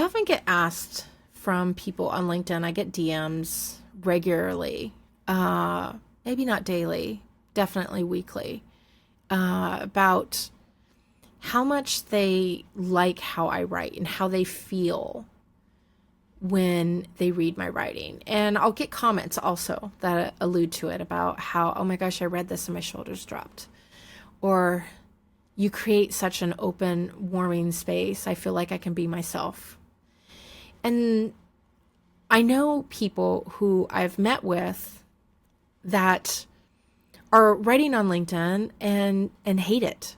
often get asked from people on LinkedIn. I get DMs regularly, maybe not daily, definitely weekly, about how much they like how I write and how they feel when they read my writing. And I'll get comments also that allude to it about how, oh my gosh, I read this and my shoulders dropped. Or you create such an open, warming space. I feel like I can be myself. And I know people who I've met with that are writing on LinkedIn and hate it.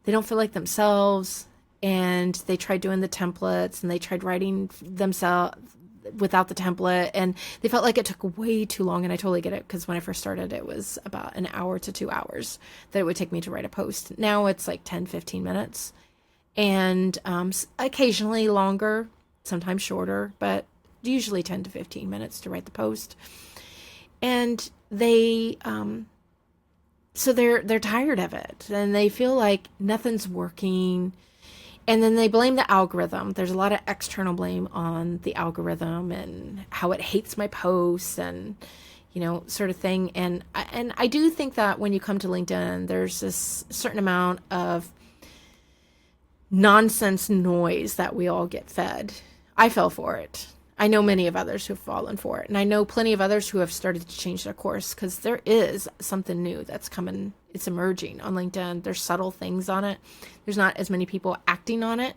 They don't feel like themselves, and they tried doing the templates and they tried writing themselves without the template, and they felt like it took way too long. And I totally get it, because when I first started, it was about an hour to 2 hours that it would take me to write a post. Now it's like 10, 15 minutes, and occasionally longer, sometimes shorter, but usually 10 to 15 minutes to write the post. And they so they're tired of it, and they feel like nothing's working. And then they blame the algorithm. There's a lot of external blame on the algorithm and how it hates my posts and, sort of thing. And I do think that when you come to LinkedIn, there's this certain amount of nonsense noise that we all get fed. I fell for it. I know many of others who've fallen for it. And I know plenty of others who have started to change their course, because there is something new that's coming. It's emerging on LinkedIn. There's subtle things on it. There's not as many people acting on it.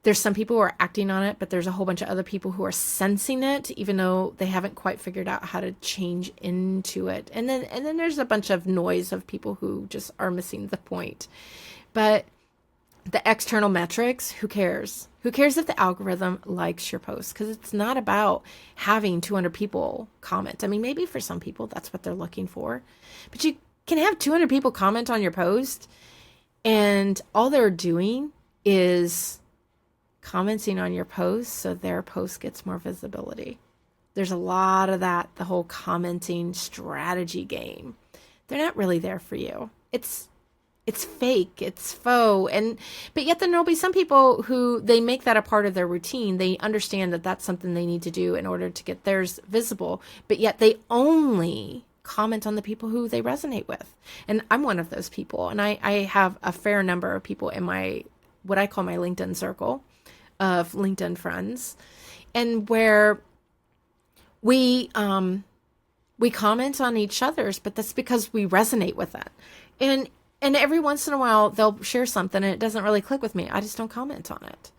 There's some people who are acting on it, but there's a whole bunch of other people who are sensing it, even though they haven't quite figured out how to change into it. And then there's a bunch of noise of people who just are missing the point. But the external metrics, who cares? Who cares if the algorithm likes your post? Because it's not about having 200 people comment. I mean, maybe for some people that's what they're looking for. But you can have 200 people comment on your post, and all they're doing is commenting on your post so their post gets more visibility. There's a lot of that, the whole commenting strategy game. They're not really there for you. It's fake, it's faux, but yet then there'll be some people who they make that a part of their routine. They understand that that's something they need to do in order to get theirs visible, but yet they only comment on the people who they resonate with. And I'm one of those people, and I have a fair number of people in my, what I call my LinkedIn circle of LinkedIn friends, and where we comment on each other's, but that's because we resonate with it. And every once in a while, they'll share something and it doesn't really click with me. I just don't comment on it.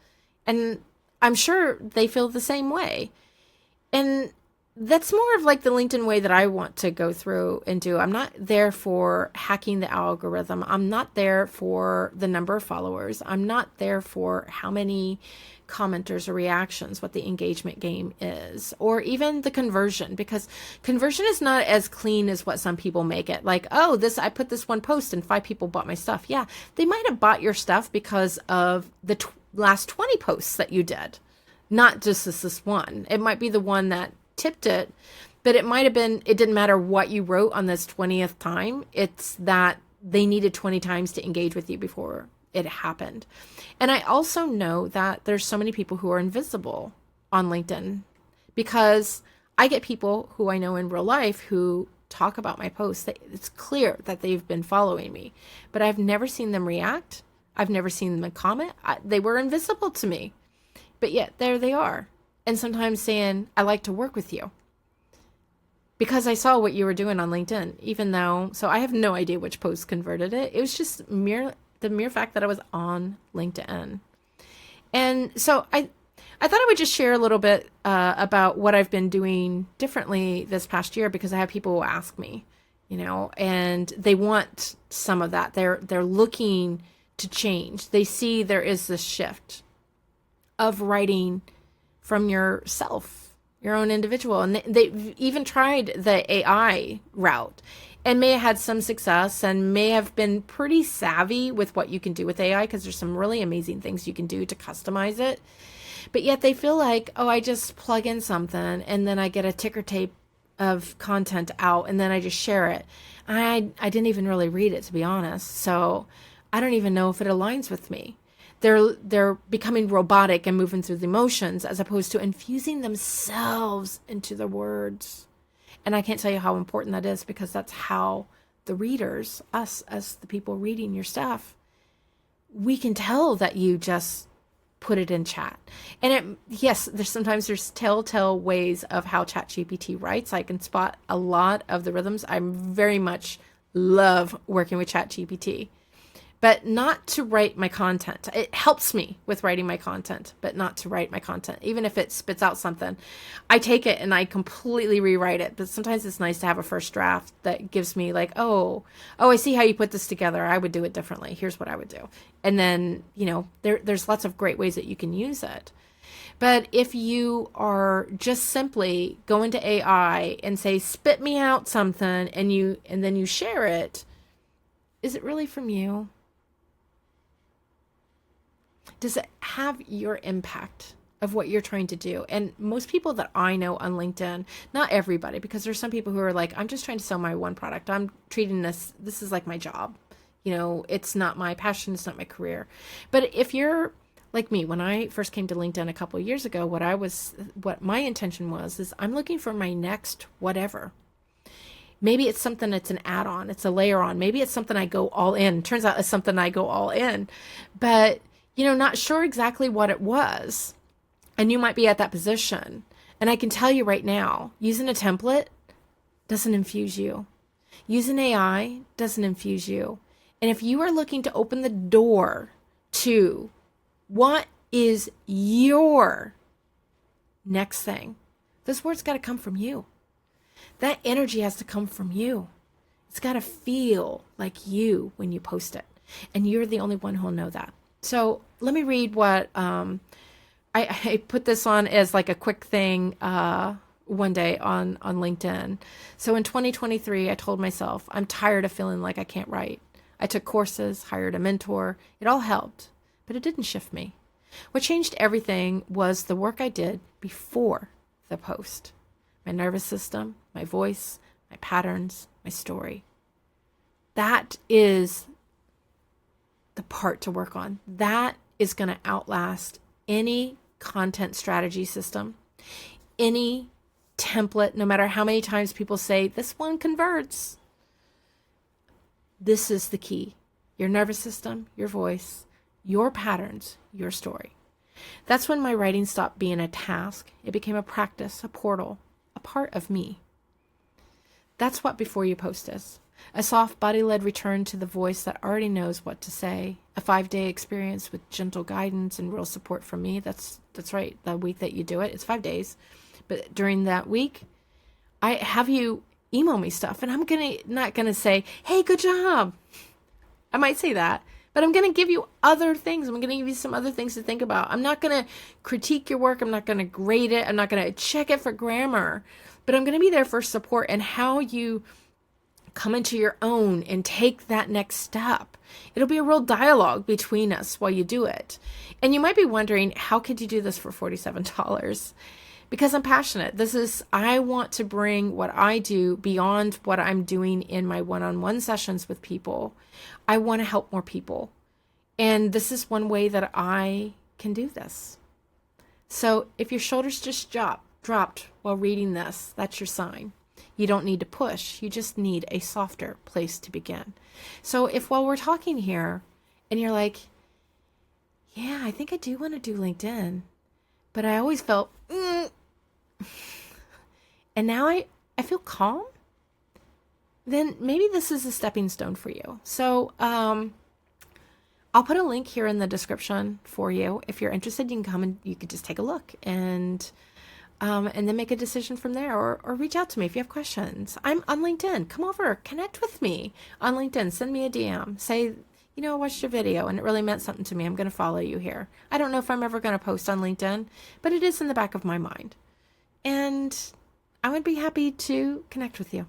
And I'm sure they feel the same way. And that's more of like the LinkedIn way that I want to go through and do. I'm not there for hacking the algorithm. I'm not there for the number of followers. I'm not there for how many commenters or reactions, what the engagement game is, or even the conversion, because conversion is not as clean as what some people make it. Like, oh, I put this one post and 5 people bought my stuff. Yeah, they might have bought your stuff because of the last 20 posts that you did, not just this one. It might be the one that tipped it, but it might have been, it didn't matter what you wrote on this 20th time. It's that they needed 20 times to engage with you before it happened. And I also know that there's so many people who are invisible on LinkedIn, because I get people who I know in real life who talk about my posts. It's clear that they've been following me, but I've never seen them react. I've never seen them comment. They were invisible to me, but yet there they are. And sometimes saying, I like to work with you because I saw what you were doing on LinkedIn, even though, so I have no idea which post converted it. It was just the mere fact that I was on LinkedIn. And so I thought I would just share a little bit about what I've been doing differently this past year, because I have people who ask me, and they want some of that. They're looking to change. They see there is this shift of writing from yourself, your own individual. And they've even tried the AI route and may have had some success and may have been pretty savvy with what you can do with AI, because there's some really amazing things you can do to customize it. But yet they feel like, oh, I just plug in something and then I get a ticker tape of content out and then I just share it. I didn't even really read it, to be honest. So I don't even know if it aligns with me. They're becoming robotic and moving through the emotions as opposed to infusing themselves into the words. And I can't tell you how important that is, because that's how the readers, us as the people reading your stuff, we can tell that you just put it in chat. And yes, there's telltale ways of how ChatGPT writes. I can spot a lot of the rhythms. I very much love working with ChatGPT, but not to write my content. It helps me with writing my content, but not to write my content. Even if it spits out something, I take it and I completely rewrite it. But sometimes it's nice to have a first draft that gives me like, oh, I see how you put this together. I would do it differently. Here's what I would do. And then, there's lots of great ways that you can use it. But if you are just simply go into AI and say, spit me out something, and then you share it, is it really from you? Does it have your impact of what you're trying to do? And most people that I know on LinkedIn, not everybody, because there's some people who are like, I'm just trying to sell my one product. I'm treating this is like my job. It's not my passion. It's not my career. But if you're like me, when I first came to LinkedIn a couple of years ago, what my intention is I'm looking for my next whatever. Maybe it's something that's an add-on. It's a layer on. Maybe it's something I go all in. Turns out it's something I go all in. But not sure exactly what it was. And you might be at that position. And I can tell you right now, using a template doesn't infuse you. Using AI doesn't infuse you. And if you are looking to open the door to what is your next thing, those words got to come from you. That energy has to come from you. It's got to feel like you when you post it. And you're the only one who'll know that. So let me read what I put this on as like a quick thing one day on LinkedIn. So in 2023, I told myself, I'm tired of feeling like I can't write. I took courses, hired a mentor. It all helped, but it didn't shift me. What changed everything was the work I did before the post. My nervous system, my voice, my patterns, my story. That is the part to work on. That is going to outlast any content strategy system, any template, no matter how many times people say, this one converts. This is the key. Your nervous system, your voice, your patterns, your story. That's when my writing stopped being a task. It became a practice, a portal, a part of me. That's what Before You Post is. A soft body-led return to the voice that already knows what to say. A 5-day experience with gentle guidance and real support from me. That's right. The week that you do it, it's 5 days. But during that week, I have you email me stuff, and I'm not gonna say, hey, good job. I might say that, but I'm gonna give you other things. I'm gonna give you some other things to think about. I'm not gonna critique your work. I'm not gonna grade it. I'm not gonna check it for grammar, but I'm gonna be there for support and how you come into your own and take that next step. It'll be a real dialogue between us while you do it. And you might be wondering, how could you do this for $47? Because I'm passionate. I want to bring what I do beyond what I'm doing in my one-on-one sessions with people. I want to help more people. And this is one way that I can do this. So if your shoulders just dropped while reading this, that's your sign. You don't need to push. You just need a softer place to begin. So if while we're talking here and you're like, yeah, I think I do want to do LinkedIn, but I always felt, and now I feel calm, then maybe this is a stepping stone for you. So I'll put a link here in the description for you. If you're interested, you can come and you could just take a look and then make a decision from there, or reach out to me if you have questions. I'm on LinkedIn. Come over, connect with me on LinkedIn. Send me a DM. Say, I watched your video and it really meant something to me. I'm going to follow you here. I don't know if I'm ever going to post on LinkedIn, but it is in the back of my mind. And I would be happy to connect with you.